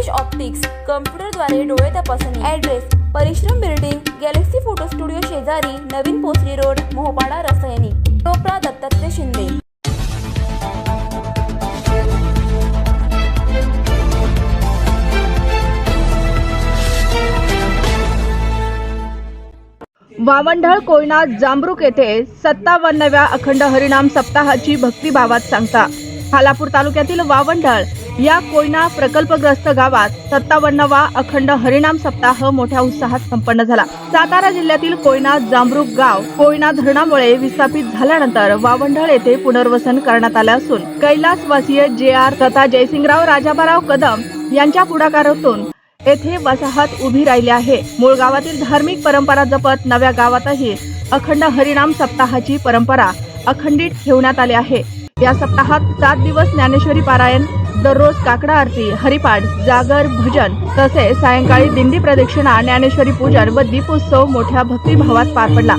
Ganesh optics कम्प्युटरद्वारे डोळे तपासणी। Address परिश्रम बिल्डिंग, गॅलेक्सी फोटो स्टुडिओ शेजारी, नवीन पोसरी रोड, मोहपाडा, रसायनी। टोपरा दत्तात्रय शिंदे। वावंढळ कोयना जांभरुक येथे 57व्या अखंड हरिनाम सप्ताहाची भक्तिभावात सांगता। खालापूर तालुक्यातील वावंढळ या कोयना प्रकल्पग्रस्त गावात 57वा अखंड हरिनाम सप्ताह मोठ्या उत्साहात संपन्न झाला। सातारा जिल्ह्यातील कोयना जांभरुक गाव कोयना धरणामुळे विस्थापित झाल्यानंतर वावंढळ येथे पुनर्वसन करण्यात आले असून कैलासवासीय JR तथा जयसिंगराव राजाबाराव कदम यांच्या पुढाकारातून येथे वसाहत उभी राहिली आहे। मूळ गावातील धार्मिक परंपरा जपत नव्या गावातही अखंड हरिनाम सप्ताहाची परंपरा अखंडित ठेवण्यात आली आहे। या सप्ताहात 7 दिवस ज्ञानेश्वरी पारायण, दररोज काकडा आरती, हरिपाठ, जागर, भजन तसेच सायंकाळी दिंडी प्रदक्षिणा, ज्ञानेश्वरी पूजन व दीपोत्सव मोठ्या भक्तिभावात पार पडला।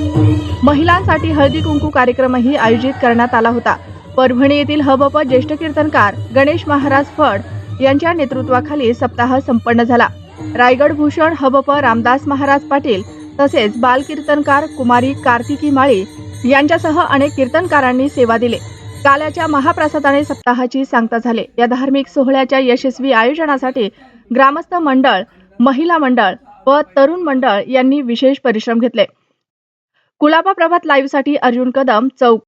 महिलांसाठी हळदी कुंकू कार्यक्रमही आयोजित करण्यात आला होता। परभणी येथील हबप ज्येष्ठ कीर्तनकार गणेश महाराज फड यांच्या नेतृत्वाखाली सप्ताह संपन्न झाला। रायगड भूषण हबप रामदास महाराज पाटील तसेच बाल कीर्तनकार कुमारी कार्तिकी माळी यांच्यासह अनेक कीर्तनकारांनी सेवा दिली। काल्याच्या महाप्रसादाने सप्ताहाची सांगता झाली। या धार्मिक सोहळ्याच्या यशस्वी आयोजनासाठी ग्रामस्थ मंडळ, महिला मंडळ व तरुण मंडळ यांनी विशेष परिश्रम घेतले। कुलाबा प्रभात लाईव्ह साठी अर्जुन कदम, चौक।